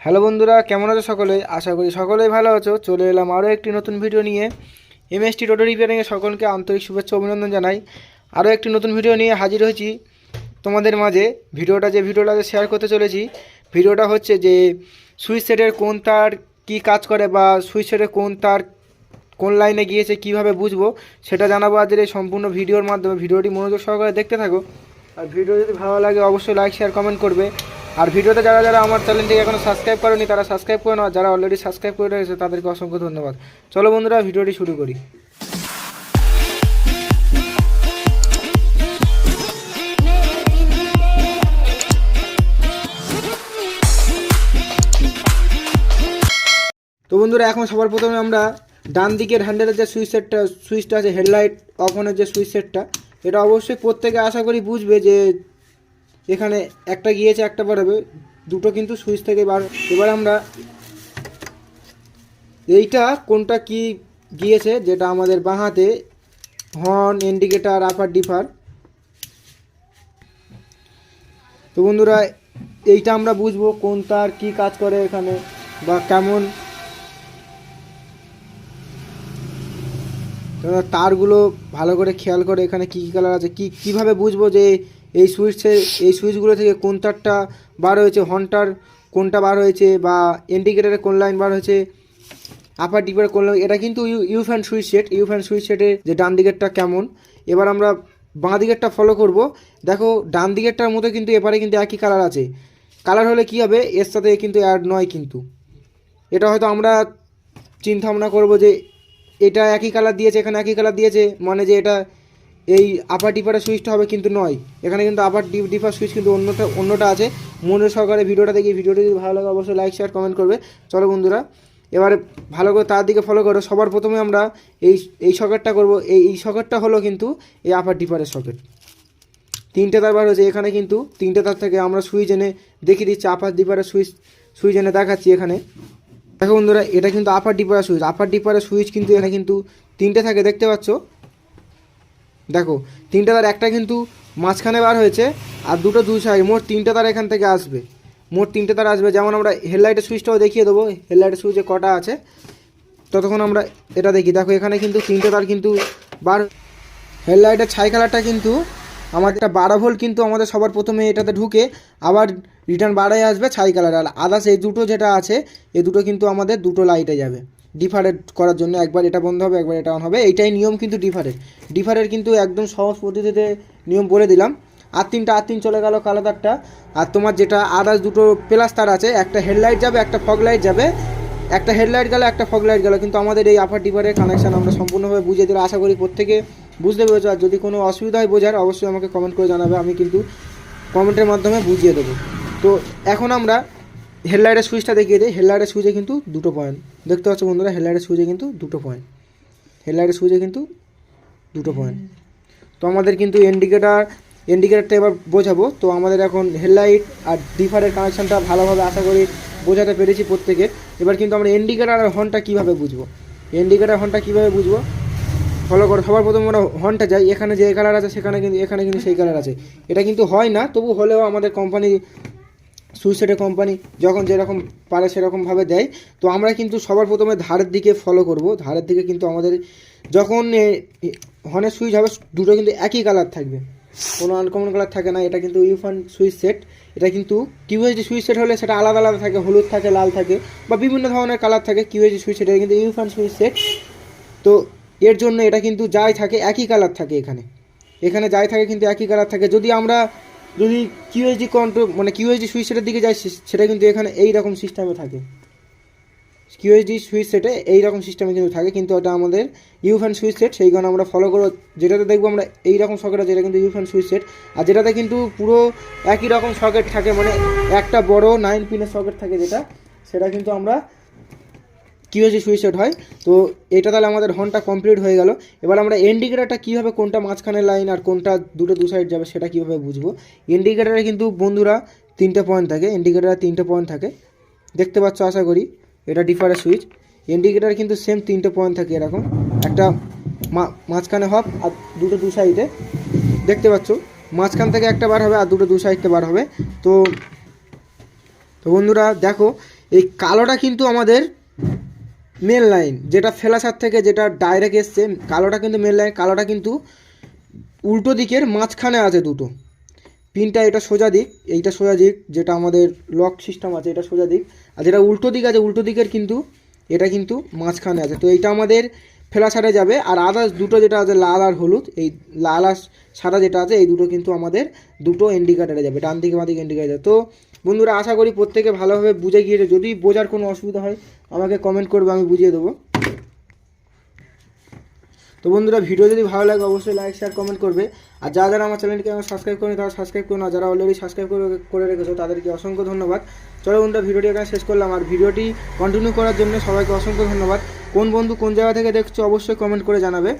Hello বন্ধুরা, কেমন আছো সকলে? আশা করি সকলেই ভালো আছো। চলে এলাম আরও একটি নতুন ভিডিও নিয়ে। এমএসটি টোটো রিপেয়ারিংয়ে সকলকে আন্তরিক শুভেচ্ছা অভিনন্দন জানাই। আরও একটি নতুন ভিডিও নিয়ে হাজির হয়েছি তোমাদের মাঝে। ভিডিওটা শেয়ার করতে চলেছি। ভিডিওটা হচ্ছে যে সুইচ সেটের কোন তার কী কাজ করে, বা সুইচ সেটের কোন তার কোন লাইনে গিয়েছে কীভাবে বুঝবো সেটা জানাবো আজকের এই সম্পূর্ণ ভিডিওর মাধ্যমে। ভিডিওটি মনোযোগ সহকারে দেখতে থাকো। আর ভিডিও যদি ভালো লাগে অবশ্যই লাইক শেয়ার কমেন্ট করবে। আর ভিডিওতে যারা যারা আমার চ্যানেলটিকে এখনও সাবস্ক্রাইব করেনি তারা সাবস্ক্রাইব করে নাও, যারা অলরেডি সাবস্ক্রাইব করে রেখেছে তাদেরকে অসংখ্য ধন্যবাদ। চলো বন্ধুরা, ভিডিওটি শুরু করি। তো বন্ধুরা, এখন সবার প্রথমে আমরা ডান দিকের হ্যান্ডেলের যে সুইচটা আছে, হেডলাইট অফ অনের যে সুইচ সেটটা, এটা অবশ্যই প্রত্যেকে আশা করি বুঝবে যে এখানে একটা গিয়েছে একটা বার হবে, দুটো কিন্তু সুইচ থেকে বার। এবার আমরা এইটা কোনটা কি গিয়েছে, যেটা আমাদের বাঁ হাতে হর্ন, ইন্ডিকেটার, আপার ডিফার। তো বন্ধুরা, এইটা আমরা বুঝবো কোন তার কী কাজ করে এখানে বা কেমন তারগুলো ভালো করে খেয়াল করে এখানে কী কী কালার আছে, কীভাবে বুঝবো যে এই সুইচগুলো থেকে কোন তারটা বার হয়েছে, হর্নটার কোনটা বার হয়েছে, বা ইন্ডিকেটারের কোন লাইন বার হয়েছে, আপার ডিপারে কোন লাইন। এটা কিন্তু ইউফ্যান সুইচ সেটের যে ডান দিকেরটা কেমন। এবার আমরা বাঁ দিকেরটা ফলো করব। দেখো, ডান দিকেরটার মতো কিন্তু এপারে কিন্তু একই কালার আছে। কালার হলে কী হবে, এর সাথে কিন্তু অ্যাড নয়। কিন্তু এটা হয়তো আমরা চিন্তা ভাবনা করবো যে এটা একই কালার দিয়েছে, এখানে একই কালার দিয়েছে, মানে যে এটা এই আপার ডিপারের সুইচটা হবে, কিন্তু নয়। এখানে কিন্তু আপার ডিপার সুইচ কিন্তু অন্যটা আছে। মনে সহকারে ভিডিওটা দেখি। ভিডিওটি যদি ভালো লাগে অবশ্যই লাইক শেয়ার কমেন্ট করবে। চলো বন্ধুরা, এবারে ভালো করে তার দিকে ফলো করো। সবার প্রথমে আমরা এই সকেটটা করব। এই সকেটটা হলো কিন্তু এই আপার ডিপারের সকেট। তিনটে তার বার হয়েছে। এখানে কিন্তু তিনটে তার থেকে আমরা সুইচ এনে দেখিয়ে দিচ্ছি। আপার ডিপারের সুইচ এনে দেখাচ্ছি এখানে। দেখো বন্ধুরা, এটা কিন্তু আপার ডিপারের সুইচ কিন্তু এখানে কিন্তু তিনটে থাকে, দেখতে পাচ্ছ। দেখো, তিনটে তার একটা কিন্তু মাঝখানে বার হয়েছে, আর দুটো দুই সাইড, মোট তিনটে তার এখান থেকে আসবে। যেমন আমরা হেডলাইটের সুইচটাও দেখিয়ে দেবো, হেডলাইটের সুইচে কটা আছে। ততক্ষণ আমরা এটা দেখি। দেখো, এখানে কিন্তু তিনটে তার কিন্তু বার। হেডলাইটের ছাই কালারটা কিন্তু আমাদের 12 ভোল্ট, কিন্তু আমাদের সবার প্রথমে এটাতে ঢুকে আবার রিটার্ন 12 আসবে ছাই কালার। আর আদার্স এই দুটো যেটা আছে, এই দুটো কিন্তু আমাদের দুটো লাইটে যাবে ডিফারেন্ট করার জন্য। একবার এটা বন্ধ হবে, একবার এটা অন হবে। এইটাই নিয়ম কিন্তু ডিফারেন্ট কিন্তু একদম সহজ পদ্ধতিতে নিয়ম বলে দিলাম। আর তিন চলে গেল কালো তারটা। আর তোমার যেটা আদার্স দুটো প্লাস তার আছে, একটা হেডলাইট যাবে, একটা ফগ লাইট যাবে। একটা হেডলাইট গেল, একটা ফগ লাইট গেল। কিন্তু আমাদের এই আপার ডিপারের কানেকশান আমরা সম্পূর্ণভাবে বুঝিয়ে দিলে আশা করি প্রত্যেকে বুঝতে পেরেছো। আর যদি কোনো অসুবিধা হয় বোঝার, অবশ্যই আমাকে কমেন্ট করে জানাবে, আমি কিন্তু কমেন্টের মাধ্যমে বুঝিয়ে দেবো। তো এখন আমরা হেডলাইটের সুইচটা দেখিয়ে দিই। হেডলাইটের সুইচে কিন্তু দুটো পয়েন্ট দেখতে পাচ্ছ বন্ধুরা। হেডলাইটের সুইচে কিন্তু দুটো পয়েন্ট। তো আমাদের কিন্তু ইন্ডিকেটারটা এবার বোঝাবো। তো আমাদের এখন হেডলাইট আর ডিফারের কানেকশানটা ভালোভাবে আশা করি বোঝাতে পেরেছি প্রত্যেকে। এবার কিন্তু আমরা ইন্ডিকেটার আর হর্নটা কীভাবে বুঝবো ফলো করো। সবার প্রথমে আমরা হর্নটা যাই। এখানে যে কালার আছে এখানে কিন্তু সেই কালার আছে। এটা কিন্তু হয় না, তবু হলেও আমাদের সুইচ সেটের কোম্পানি যখন যেরকম পারে সেরকমভাবে দেয়। তো আমরা কিন্তু সবার প্রথমে ধারের দিকে ফলো করব। ধারের দিকে কিন্তু আমাদের যখন হর্নের সুইচ হবে, দুটো কিন্তু একই কালার থাকবে, কোনো আনকমন কালার থাকে না। এটা কিন্তু ইউফ্যান সুইচ সেট। এটা কিন্তু কিউএইচডি সুইচ সেট হলে সেটা আলাদা আলাদা থাকে, হলুদ থাকে, লাল থাকে, বা বিভিন্ন ধরনের কালার থাকে। কিউএইচডি সুইচ সেট, এটা কিন্তু ইউফ্যান সুইচ সেট। তো এর জন্য এটা কিন্তু যাই থাকে একই কালার থাকে। এখানে যাই থাকে কিন্তু একই কালার থাকে। যদি কিউএইচডি কন্ট্রোল মানে কিউএইচডি সুইচ সেটের দিকে যায়, সেটা কিন্তু এখানে এই রকম সিস্টেমে থাকে। কিউএইচডি সুইচ সেটে এই রকম সিস্টেমে কিন্তু থাকে, কিন্তু এটা আমাদের ইউফ্যান সুইচ সেট। সেই কারণে আমরা ফলো করবো। যেটাতে দেখবো আমরা এই রকম সকেট আছে, এটা কিন্তু ইউফ্যান সুইচ সেট। আর যেটাতে কিন্তু পুরো একই রকম সকেট থাকে, মানে একটা বড় 9 পিনের সকেট থাকে, সেটা কিন্তু আমরা কিউএইচডি সুইচ সেট হয়। তো এটা তাহলে আমাদের হর্নটা কমপ্লিট হয়ে গেল। এবার আমরা ইন্ডিকেটারটা কীভাবে, কোনটা মাঝখানে লাইন আর কোনটা দু সাইড যাবে সেটা কীভাবে বুঝবো। ইন্ডিকেটারে কিন্তু বন্ধুরা 3টে পয়েন্ট থাকে, দেখতে পাচ্ছ আশা করি। এটা ডিফারেন্ট সুইচ। ইন্ডিকেটার কিন্তু সেম 3টে পয়েন্ট থাকে এরকম, একটা মাঝখানে হব আর দুটো দু সাইডে, দেখতে পাচ্ছ। মাঝখান থেকে একটা বার হবে আর দুটো দু সাইডে বার হবে। তো বন্ধুরা দেখো, এই কালোটা কিন্তু আমাদের মেন লাইন, যেটা ফ্ল্যাশার থেকে যেটা ডাইরেক্ট এসছে, কালোটা কিন্তু মেন লাইন। কালোটা কিন্তু উল্টো দিকের মাঝখানে আছে দুটো পিনটা, এটা সোজা দিক, এইটা সোজা দিক, যেটা আমাদের লক সিস্টেম আছে এটা সোজা দিক, আর যেটা উল্টো দিক আছে উল্টো দিকের কিন্তু এটা কিন্তু মাঝখানে আছে। তো এইটা আমাদের ফ্ল্যাশারে যাবে। আর আদার্স দুটো যেটা আছে লাল আর হলুদ, এই লাল আর সাদা যেটা আছে এই দুটো কিন্তু আমাদের দুটো ইন্ডিকেটারে যাবে, ডান দিকে বাঁ দিকে ইন্ডিকেটার যাবে। তো বন্ধুরা আশা করি প্রত্যেকে ভালোভাবে বুঝে গিয়েছে। যদি বোঝার কোনো অসুবিধা হয় আমাকে কমেন্ট করবে, আমি বুঝিয়ে দেবো। তো বন্ধুরা ভিডিও যদি ভালো লাগে অবশ্যই লাইক শেয়ার কমেন্ট করবে। আর যারা যারা আমার চ্যানেলকে আমার সাবস্ক্রাইব করেনি তারা সাবস্ক্রাইব করুন, আর যারা অলরেডি সাবস্ক্রাইব করে রেখেছো তাদেরকে অসংখ্য ধন্যবাদ। চলো বন্ধুরা ভিডিওটি এখানে শেষ করলাম, আর ভিডিওটি কন্টিনিউ করার জন্য সবাইকে অসংখ্য ধন্যবাদ। কোন বন্ধু কোন জায়গা থেকে দেখছো অবশ্যই কমেন্ট করে জানাবে।